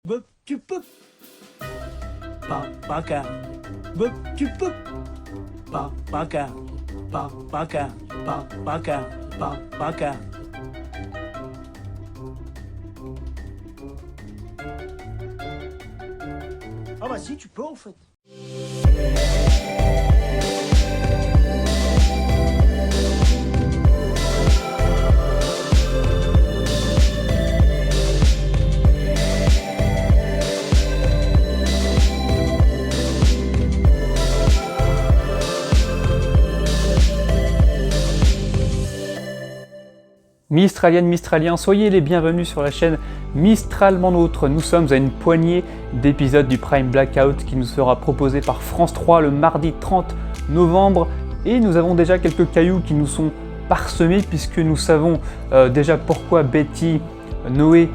Bop, tu peux. Papaca. Bop, tu peux. Papaca. Papaca. Papaca. Papaca. Ah bah si, tu peux en fait. Mistraliennes, Mistraliens, soyez les bienvenus sur la chaîne Mistralement Nôtre. Nous sommes à une poignée d'épisodes du Prime Blackout qui nous sera proposé par France 3 le mardi 30 novembre. Et nous avons déjà quelques cailloux qui nous sont parsemés puisque nous savons déjà pourquoi Betty, Noé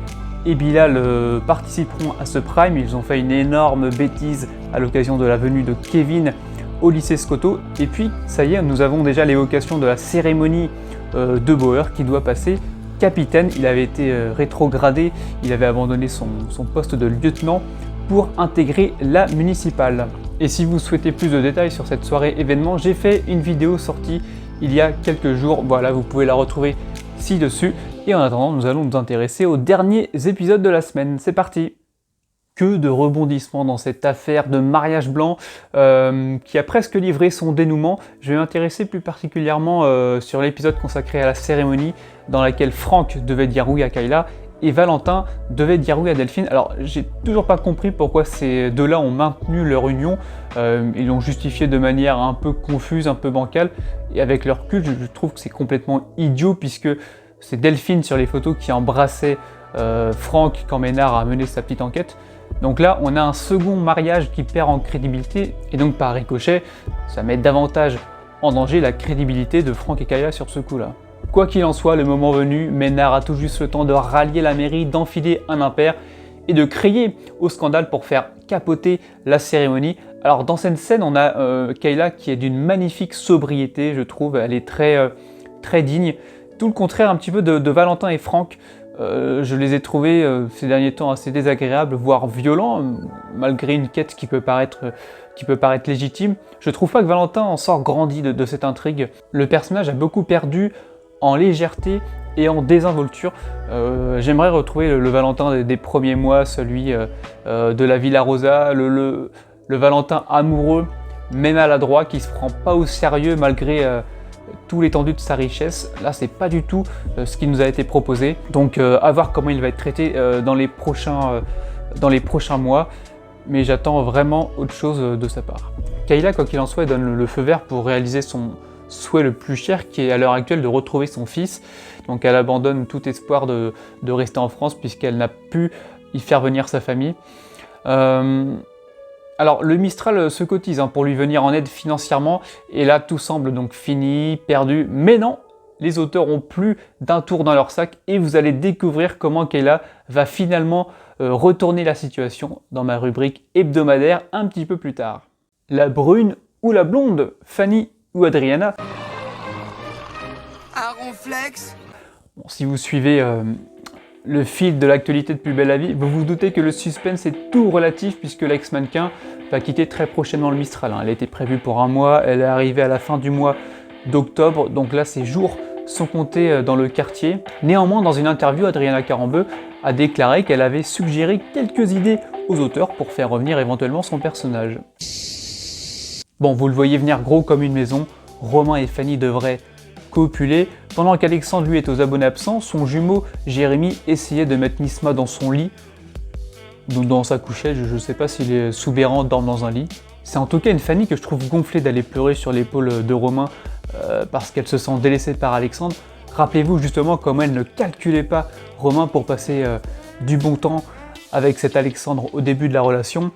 et Bilal participeront à ce Prime. Ils ont fait une énorme bêtise à l'occasion de la venue de Kevin au lycée Scotto. Et puis, ça y est, nous avons déjà l'évocation de la cérémonie de Bauer qui doit passer capitaine. Il avait été rétrogradé, il avait abandonné son poste de lieutenant pour intégrer la municipale. Et si vous souhaitez plus de détails sur cette soirée événement, j'ai fait une vidéo sortie il y a quelques jours. Voilà, vous pouvez la retrouver ci-dessus. Et en attendant, nous allons nous intéresser aux derniers épisodes de la semaine. C'est parti! Que de rebondissements dans cette affaire de mariage blanc qui a presque livré son dénouement. Je vais m'intéresser plus particulièrement sur l'épisode consacré à la cérémonie dans laquelle Franck devait dire oui à Kayla et Valentin devait dire oui à Delphine. Alors j'ai toujours pas compris pourquoi ces deux-là ont maintenu leur union. Ils l'ont justifié de manière un peu confuse, un peu bancale. Et avec leur recul, je trouve que c'est complètement idiot puisque c'est Delphine sur les photos qui embrassait Franck quand Ménard a mené sa petite enquête. Donc là, on a un second mariage qui perd en crédibilité, et donc par ricochet, ça met davantage en danger la crédibilité de Franck et Kayla sur ce coup-là. Quoi qu'il en soit, le moment venu, Ménard a tout juste le temps de rallier la mairie, d'enfiler un impair et de crier au scandale pour faire capoter la cérémonie. Alors dans cette scène, on a Kayla qui est d'une magnifique sobriété, je trouve, elle est très digne. Tout le contraire un petit peu de Valentin et Franck. Je les ai trouvés ces derniers temps assez désagréables, voire violents, malgré une quête qui peut paraître légitime. Je trouve pas que Valentin en sort grandi de cette intrigue. Le personnage a beaucoup perdu en légèreté et en désinvolture. J'aimerais retrouver le Valentin des premiers mois, celui de la Villa Rosa, le Valentin amoureux, mais maladroit, qui se prend pas au sérieux malgré tout l'étendue de sa richesse. Là, c'est pas du tout ce qui nous a été proposé. Donc, à voir comment il va être traité dans les prochains mois. Mais j'attends vraiment autre chose de sa part. Kayla, quoi qu'il en soit, donne le feu vert pour réaliser son souhait le plus cher, qui est à l'heure actuelle de retrouver son fils. Donc, elle abandonne tout espoir de rester en France puisqu'elle n'a pu y faire venir sa famille. Alors le Mistral se cotise pour lui venir en aide financièrement et là tout semble donc fini, perdu, mais non, les auteurs ont plus d'un tour dans leur sac et vous allez découvrir comment Kayla va finalement retourner la situation dans ma rubrique hebdomadaire un petit peu plus tard. La brune ou la blonde, Fanny ou Adriana? Un ronflex. Bon, si vous suivez le fil de l'actualité de Plus belle la vie, vous vous doutez que le suspense est tout relatif puisque l'ex-mannequin va quitter très prochainement le Mistral. Elle était prévue pour un mois, elle est arrivée à la fin du mois d'octobre, donc là ses jours sont comptés dans le quartier. Néanmoins, dans une interview, Adriana Carambeu a déclaré qu'elle avait suggéré quelques idées aux auteurs pour faire revenir éventuellement son personnage. Bon, vous le voyez venir gros comme une maison, Romain et Fanny devraient copuler. Pendant qu'Alexandre lui est aux abonnés absents, son jumeau Jérémy essayait de mettre Nisma dans son lit, donc dans sa couchette. Je ne sais pas si les soubérants dorment dans un lit. C'est en tout cas une Fanny que je trouve gonflée d'aller pleurer sur l'épaule de Romain parce qu'elle se sent délaissée par Alexandre. Rappelez-vous justement comment elle ne calculait pas Romain pour passer du bon temps avec cet Alexandre au début de la relation.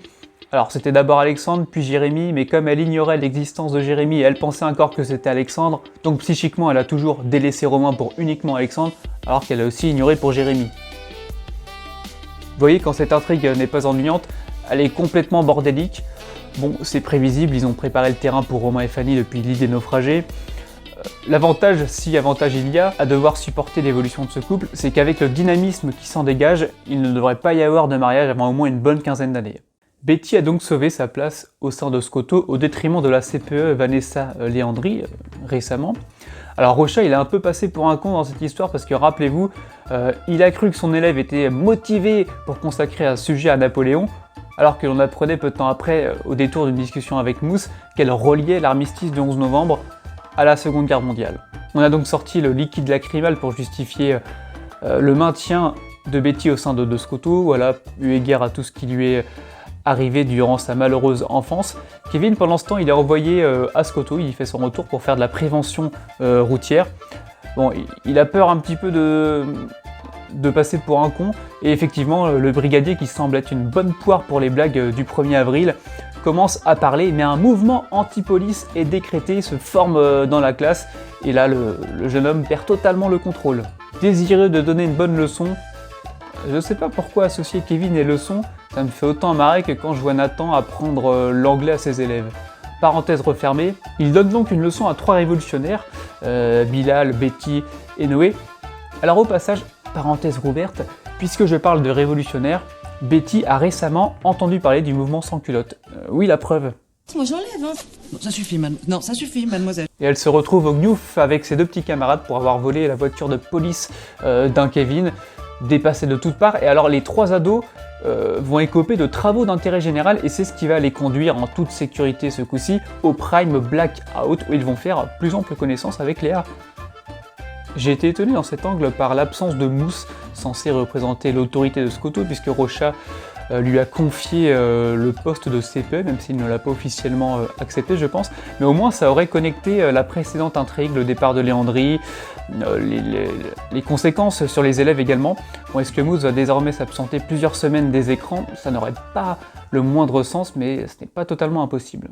Alors c'était d'abord Alexandre, puis Jérémy, mais comme elle ignorait l'existence de Jérémy, elle pensait encore que c'était Alexandre, donc psychiquement elle a toujours délaissé Romain pour uniquement Alexandre, alors qu'elle a aussi ignoré pour Jérémy. Vous voyez, quand cette intrigue n'est pas ennuyante, elle est complètement bordélique. Bon, c'est prévisible, ils ont préparé le terrain pour Romain et Fanny depuis l'île des naufragés. L'avantage, si avantage il y a, à devoir supporter l'évolution de ce couple, c'est qu'avec le dynamisme qui s'en dégage, il ne devrait pas y avoir de mariage avant au moins une bonne quinzaine d'années. Betty a donc sauvé sa place au sein de Scoto au détriment de la CPE Vanessa Leandri récemment. Alors Rocha, il est un peu passé pour un con dans cette histoire parce que rappelez-vous, il a cru que son élève était motivé pour consacrer un sujet à Napoléon, alors que l'on apprenait peu de temps après, au détour d'une discussion avec Mousse, qu'elle reliait l'armistice du 11 novembre à la Seconde Guerre mondiale. On a donc sorti le liquide lacrymal pour justifier le maintien de Betty au sein de Scoto, voilà, eu égard à tout ce qui lui est arrivé durant sa malheureuse enfance. Kevin, pendant ce temps, il est envoyé à Scoto, il fait son retour pour faire de la prévention routière. Bon, il a peur un petit peu de passer pour un con, et effectivement, le brigadier, qui semble être une bonne poire pour les blagues du 1er avril, commence à parler, mais un mouvement anti-police est décrété, se forme dans la classe, et là, le jeune homme perd totalement le contrôle. Désireux de donner une bonne leçon, je ne sais pas pourquoi associer Kevin et leçon, ça me fait autant marrer que quand je vois Nathan apprendre l'anglais à ses élèves. Parenthèse refermée, il donne donc une leçon à 3 révolutionnaires, Bilal, Betty et Noé. Alors au passage, parenthèse rouverte, puisque je parle de révolutionnaires, Betty a récemment entendu parler du mouvement sans culotte. Oui, la preuve. Moi j'enlève, hein. Non, ça suffit, mademoiselle. Et elle se retrouve au Gnouf avec ses 2 petits camarades pour avoir volé la voiture de police d'un Kevin, dépassé de toutes parts. Et alors les 3 ados vont écoper de travaux d'intérêt général, et c'est ce qui va les conduire en toute sécurité ce coup-ci au Prime Blackout, où ils vont faire plus ample connaissance avec Léa. J'ai été étonné dans cet angle par l'absence de Mousse, censé représenter l'autorité de Scoto, puisque Rocha lui a confié le poste de CPE, même s'il ne l'a pas officiellement accepté, je pense. Mais au moins, ça aurait connecté la précédente intrigue, le départ de Léandri, les conséquences sur les élèves également. Bon, est-ce que Mousse va désormais s'absenter plusieurs semaines des écrans? Ça n'aurait pas le moindre sens, mais ce n'est pas totalement impossible.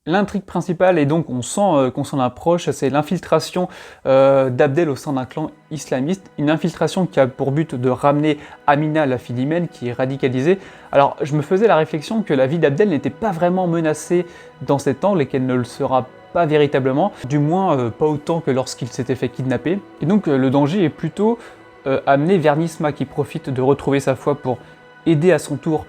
L'intrigue principale, et donc on sent qu'on s'en approche, c'est l'infiltration d'Abdel au sein d'un clan islamiste. Une infiltration qui a pour but de ramener Amina, la fille d'Imen, qui est radicalisée. Alors je me faisais la réflexion que la vie d'Abdel n'était pas vraiment menacée dans cet angle, et qu'elle ne le sera pas véritablement, du moins pas autant que lorsqu'il s'était fait kidnapper. Et donc le danger est plutôt amené vers Nisma, qui profite de retrouver sa foi pour aider à son tour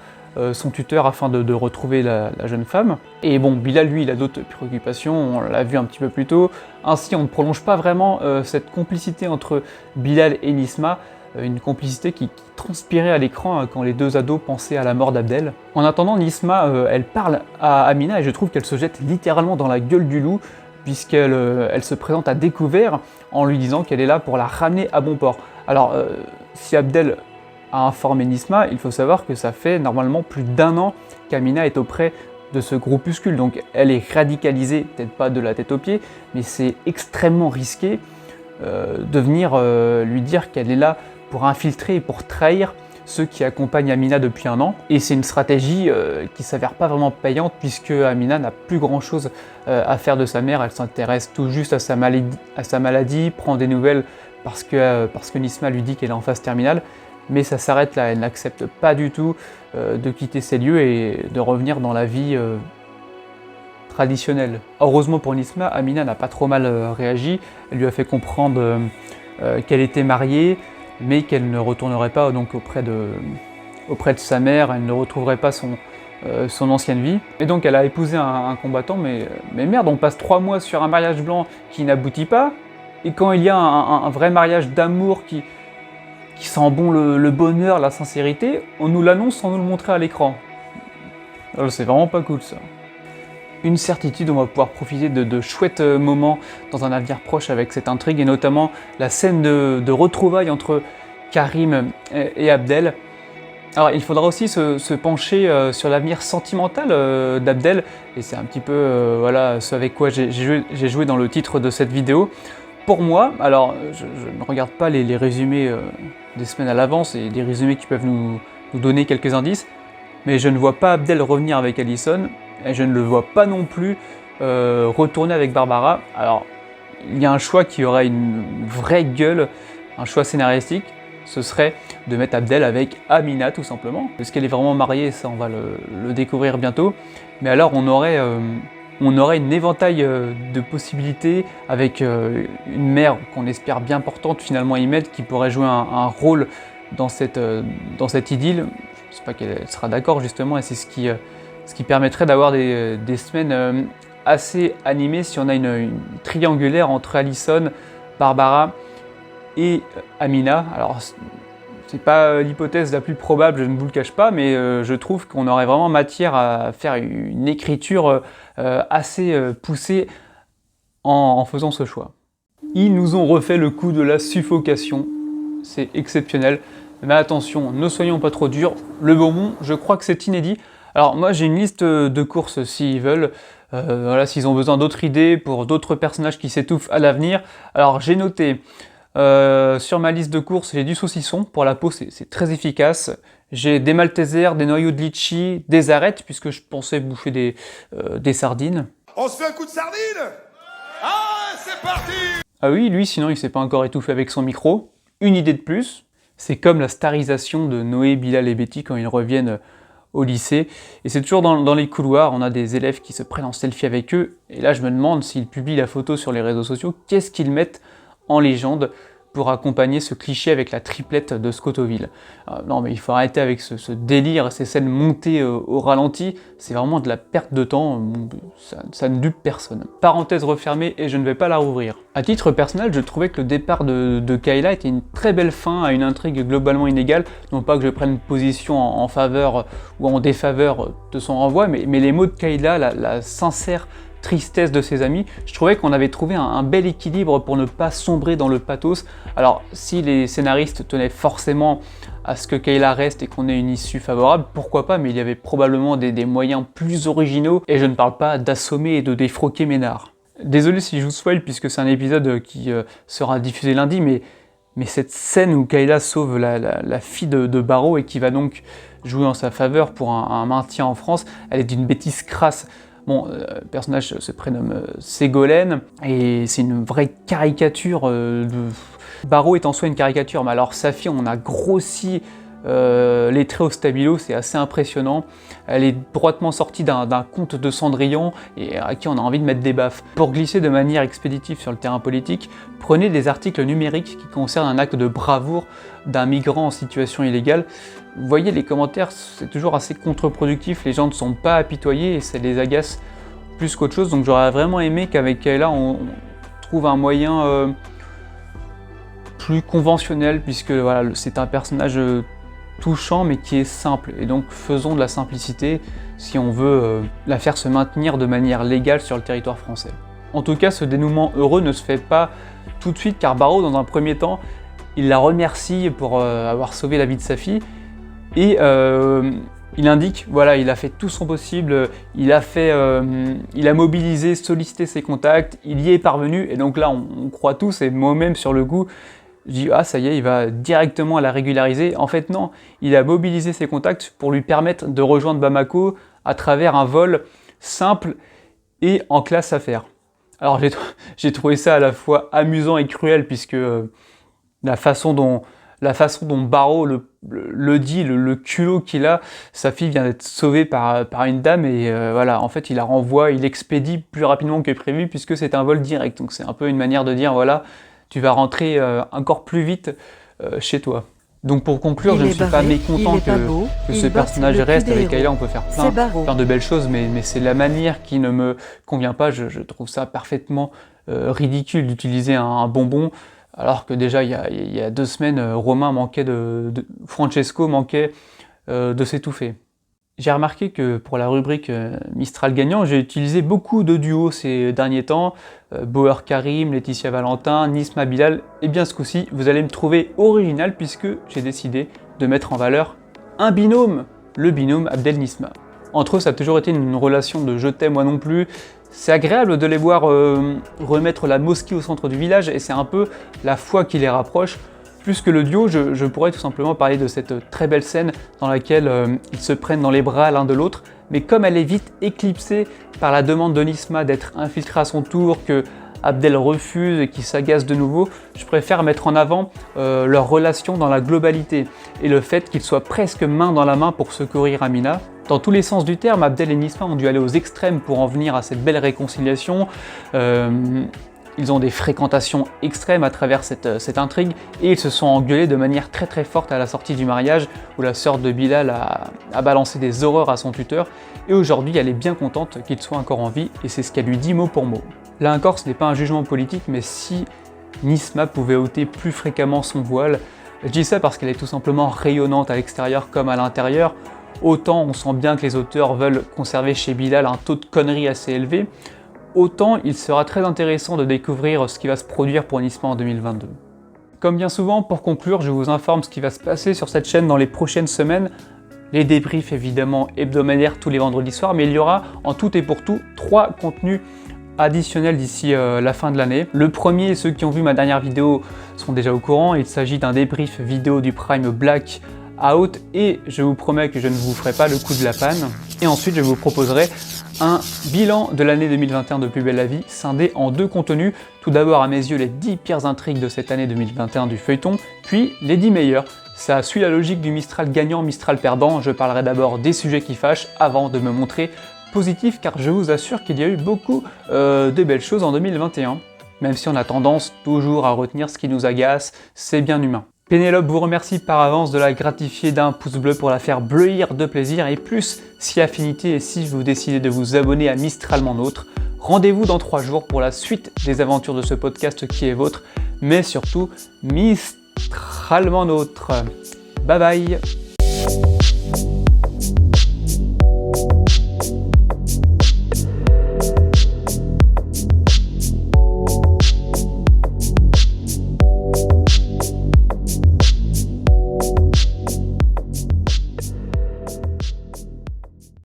son tuteur afin de retrouver la jeune femme. Et bon, Bilal, lui, il a d'autres préoccupations, on l'a vu un petit peu plus tôt. Ainsi, on ne prolonge pas vraiment cette complicité entre Bilal et Nisma, une complicité qui transpirait à l'écran quand les 2 ados pensaient à la mort d'Abdel. En attendant, Nisma, elle parle à Amina, et je trouve qu'elle se jette littéralement dans la gueule du loup, puisqu'elle se présente à découvert en lui disant qu'elle est là pour la ramener à bon port. Alors, si Abdel a informé Nisma, il faut savoir que ça fait normalement plus d'1 an qu'Amina est auprès de ce groupuscule, donc elle est radicalisée, peut-être pas de la tête aux pieds, mais c'est extrêmement risqué de venir lui dire qu'elle est là pour infiltrer et pour trahir ceux qui accompagnent Amina depuis 1 an. Et c'est une stratégie qui s'avère pas vraiment payante, puisque Amina n'a plus grand chose à faire de sa mère, elle s'intéresse tout juste à sa maladie, prend des nouvelles parce que Nisma lui dit qu'elle est en phase terminale. Mais ça s'arrête là, elle n'accepte pas du tout de quitter ces lieux et de revenir dans la vie traditionnelle. Heureusement pour Nisma, Amina n'a pas trop mal réagi, elle lui a fait comprendre qu'elle était mariée, mais qu'elle ne retournerait pas donc auprès de sa mère, elle ne retrouverait pas son ancienne vie. Et donc elle a épousé un combattant, mais merde, on passe 3 mois sur un mariage blanc qui n'aboutit pas, et quand il y a un vrai mariage d'amour qui sent bon le bonheur, la sincérité, on nous l'annonce sans nous le montrer à l'écran. C'est vraiment pas cool ça. Une certitude, on va pouvoir profiter de chouettes moments dans un avenir proche avec cette intrigue, et notamment la scène de retrouvailles entre Karim et Abdel. Alors il faudra aussi se pencher sur l'avenir sentimental d'Abdel, et c'est un petit peu voilà, ce avec quoi j'ai joué dans le titre de cette vidéo. Pour moi, alors je ne regarde pas les résumés des semaines à l'avance, et des résumés qui peuvent nous donner quelques indices, mais je ne vois pas Abdel revenir avec Allison, et je ne le vois pas non plus retourner avec Barbara. Alors, il y a un choix qui aurait une vraie gueule, un choix scénaristique, ce serait de mettre Abdel avec Amina tout simplement. Est-ce qu'elle est vraiment mariée? Ça, on va le découvrir bientôt. Mais alors, on aurait On aurait un éventail de possibilités avec une mère qu'on espère bien portante, finalement Imed, qui pourrait jouer un rôle dans cette idylle. Je ne sais pas qu'elle sera d'accord justement, et c'est ce qui permettrait d'avoir des semaines assez animées si on a une triangulaire entre Allison, Barbara et Amina. Alors c'est pas l'hypothèse la plus probable, je ne vous le cache pas, mais je trouve qu'on aurait vraiment matière à faire une écriture assez poussée en faisant ce choix. Ils nous ont refait le coup de la suffocation, c'est exceptionnel, mais attention, ne soyons pas trop durs, le bonbon, je crois que c'est inédit. Alors moi j'ai une liste de courses s'ils veulent, voilà, s'ils ont besoin d'autres idées pour d'autres personnages qui s'étouffent à l'avenir. Alors j'ai noté... sur ma liste de courses, j'ai du saucisson, pour la peau c'est très efficace. J'ai des Maltesers, des noyaux de litchi, des arêtes, puisque je pensais bouffer des sardines. On se fait un coup de sardine? Ah, c'est parti! Ah oui, lui, sinon il s'est pas encore étouffé avec son micro. Une idée de plus, c'est comme la starisation de Noé, Bilal et Betty quand ils reviennent au lycée. Et c'est toujours dans les couloirs, on a des élèves qui se prennent en selfie avec eux. Et là, je me demande s'ils publient la photo sur les réseaux sociaux, qu'est-ce qu'ils mettent en légende pour accompagner ce cliché avec la triplette de Scottoville. Non mais il faut arrêter avec ce délire, ces scènes montées au ralenti, c'est vraiment de la perte de temps, ça ne dupe personne. Parenthèse refermée et je ne vais pas la rouvrir. À titre personnel, je trouvais que le départ de Kayla était une très belle fin à une intrigue globalement inégale, non pas que je prenne position en faveur ou en défaveur de son renvoi, mais les mots de Kayla, la sincère tristesse de ses amis, je trouvais qu'on avait trouvé un bel équilibre pour ne pas sombrer dans le pathos. Alors si les scénaristes tenaient forcément à ce que Kayla reste et qu'on ait une issue favorable, pourquoi pas, mais il y avait probablement des moyens plus originaux, et je ne parle pas d'assommer et de défroquer Ménard. Désolé si je vous spoil puisque c'est un épisode qui sera diffusé lundi, mais cette scène où Kayla sauve la fille de Barreau et qui va donc jouer en sa faveur pour un maintien en France, elle est d'une bêtise crasse. Bon, le personnage se prénomme Ségolène, et c'est une vraie caricature de... Barreau est en soi une caricature, mais alors sa fille, on a grossi les traits au stabilo, c'est assez impressionnant. Elle est droitement sortie d'un conte de Cendrillon, et à qui on a envie de mettre des baffes. Pour glisser de manière expéditive sur le terrain politique, prenez des articles numériques qui concernent un acte de bravoure d'un migrant en situation illégale. Vous voyez, les commentaires, c'est toujours assez contre-productif, les gens ne sont pas apitoyés et ça les agace plus qu'autre chose, donc j'aurais vraiment aimé qu'avec Kayla, on trouve un moyen plus conventionnel, puisque voilà, c'est un personnage touchant mais qui est simple, et donc faisons de la simplicité si on veut la faire se maintenir de manière légale sur le territoire français. En tout cas, ce dénouement heureux ne se fait pas tout de suite, car Barreau, dans un premier temps, il la remercie pour avoir sauvé la vie de sa fille, et il indique, voilà, il a fait tout son possible, il a mobilisé, sollicité ses contacts, il y est parvenu, et donc là on croit tous, et moi-même sur le coup, je dis ah ça y est, il va directement la régulariser. En fait non, il a mobilisé ses contacts pour lui permettre de rejoindre Bamako à travers un vol simple et en classe affaires. Alors j'ai trouvé ça à la fois amusant et cruel, puisque la façon dont Barreau le dit, le culot qu'il a, sa fille vient d'être sauvée par une dame, et voilà, en fait il la renvoie, il expédie plus rapidement que prévu puisque c'est un vol direct. Donc c'est un peu une manière de dire voilà, tu vas rentrer encore plus vite chez toi. Donc pour conclure, je ne suis pas mécontent que ce personnage reste. Avec Kayla, on peut faire plein de belles choses, mais c'est la manière qui ne me convient pas. Je trouve ça parfaitement ridicule d'utiliser un bonbon, alors que déjà il y a 2 semaines, Francesco manquait de s'étouffer. J'ai remarqué que pour la rubrique Mistral gagnant, j'ai utilisé beaucoup de duos ces derniers temps, Bauer Karim, Laetitia Valentin, Nisma Bilal, et bien ce coup-ci, vous allez me trouver original puisque j'ai décidé de mettre en valeur un binôme, le binôme Abdel Nisma. Entre eux, ça a toujours été une relation de je t'aime moi non plus. C'est agréable de les voir remettre la mosquée au centre du village, et c'est un peu la foi qui les rapproche. Plus que le duo, je pourrais tout simplement parler de cette très belle scène dans laquelle ils se prennent dans les bras l'un de l'autre, mais comme elle est vite éclipsée par la demande de Nisma d'être infiltré à son tour, que Abdel refuse et qui s'agace de nouveau, je préfère mettre en avant leur relation dans la globalité, et le fait qu'ils soient presque main dans la main pour secourir Amina, Dans tous les sens du terme, Abdel et Nisma ont dû aller aux extrêmes pour en venir à cette belle réconciliation. Ils ont des fréquentations extrêmes à travers cette intrigue et ils se sont engueulés de manière très très forte à la sortie du mariage où la sœur de Bilal a balancé des horreurs à son tuteur et aujourd'hui elle est bien contente qu'il soit encore en vie et c'est ce qu'elle lui dit mot pour mot. Là encore, ce n'est pas un jugement politique, mais si Nisma pouvait ôter plus fréquemment son voile, je dis ça parce qu'elle est tout simplement rayonnante à l'extérieur comme à l'intérieur, autant on sent bien que les auteurs veulent conserver chez Bilal un taux de conneries assez élevé, autant il sera très intéressant de découvrir ce qui va se produire pour Nisma en 2022. Comme bien souvent, pour conclure, je vous informe ce qui va se passer sur cette chaîne dans les prochaines semaines. Les débriefs évidemment hebdomadaires tous les vendredis soirs, mais il y aura en tout et pour tout 3 contenus additionnels d'ici la fin de l'année. Le premier, ceux qui ont vu ma dernière vidéo sont déjà au courant, il s'agit d'un débrief vidéo du Prime Blackout et je vous promets que je ne vous ferai pas le coup de la panne. Et ensuite, je vous proposerai un bilan de l'année 2021 de Plus belle la vie, scindé en 2 contenus. Tout d'abord, à mes yeux, les 10 pires intrigues de cette année 2021 du feuilleton, puis les 10 meilleures. Ça suit la logique du Mistral gagnant, Mistral perdant. Je parlerai d'abord des sujets qui fâchent avant de me montrer positif, car je vous assure qu'il y a eu beaucoup de belles choses en 2021. Même si on a tendance toujours à retenir ce qui nous agace, c'est bien humain. Pénélope vous remercie par avance de la gratifier d'un pouce bleu pour la faire bleuir de plaisir et plus si affinité et si vous décidez de vous abonner à Mistralement Nôtre. Rendez-vous dans 3 jours pour la suite des aventures de ce podcast qui est vôtre, mais surtout Mistralement Nôtre. Bye bye.